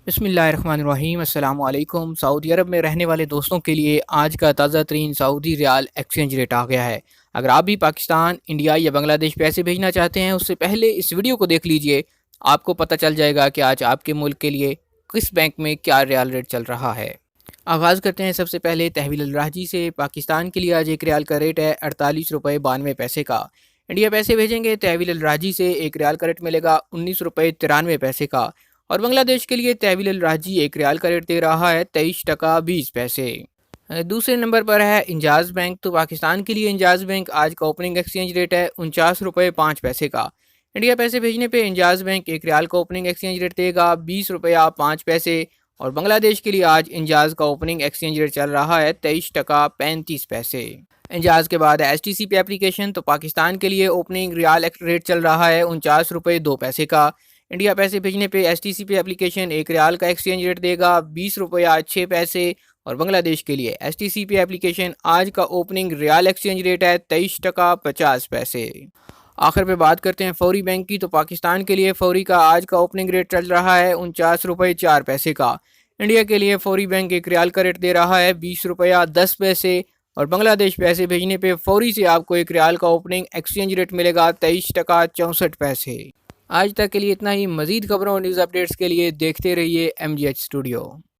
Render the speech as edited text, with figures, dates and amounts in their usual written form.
बिस्मिल्लाहिर्रहमानिर्रहीम अस्सलाम वालेकुम। सऊदी अरब में रहने वाले दोस्तों के लिए आज का ताज़ा तरीन सऊदी रियाल एक्सचेंज रेट आ गया है। अगर आप भी पाकिस्तान, इंडिया या बांग्लादेश पैसे भेजना चाहते हैं, उससे पहले इस वीडियो को देख लीजिए। आपको पता चल जाएगा कि आज आपके मुल्क के लिए किस बैंक में क्या रियाल रेट चल रहा है। आगाज़ करते हैं सबसे पहले तहवील अल राजी से। पाकिस्तान के लिए आज एक रियाल का रेट है 48 रुपये 92 पैसे का। इंडिया पैसे भेजेंगे तहवील अल राजी से एक रियाल का रेट मिलेगा 19 रुपये 93 पैसे का। और बांग्लादेश के लिए तहवील अल राजी एक रियाल का रेट दे रहा है 23 टका 20 पैसे। दूसरे नंबर पर है इंजाज़ बैंक। तो पाकिस्तान के लिए इंजाज़ बैंक आज का ओपनिंग एक्सचेंज रेट है 49 रुपये 5 पैसे का। इंडिया पैसे भेजने पे इंजाज़ बैंक एक रियाल का ओपनिंग एक्सचेंज रेट देगा 20 रुपया 5 पैसे। और बांग्लादेश के लिए आज इंजाज़ का ओपनिंग एक्सचेंज रेट चल रहा है 23 टका 35 पैसे। इंजाज़ के बाद H T C P application. तो पाकिस्तान के लिए ओपनिंग रियाल रेट चल रहा है 49 रुपये 2 पैसे का। इंडिया पैसे भेजने पे H T C P application एक रियाल का एक्सचेंज रेट देगा 20 रुपया 6 पैसे। और बांग्लादेश के लिए H T C P application आज का ओपनिंग रियाल एक्सचेंज रेट है 23 टका 50 पैसे। आखिर पे बात करते हैं फौरी बैंक की। तो पाकिस्तान के लिए फौरी का आज का ओपनिंग रेट चल रहा है 49 रुपये 4 पैसे का। इंडिया के लिए फौरी बैंक एक रियाल का रेट दे रहा है 20 रुपया 10 पैसे। और बांग्लादेश पैसे भेजने पे फौरी से आपको एक रियाल का ओपनिंग एक्सचेंज रेट मिलेगा 23 टका 64 पैसे। आज तक के लिए इतना ही। मजीद खबरों और न्यूज़ अपडेट्स के लिए देखते रहिए MGH स्टूडियो।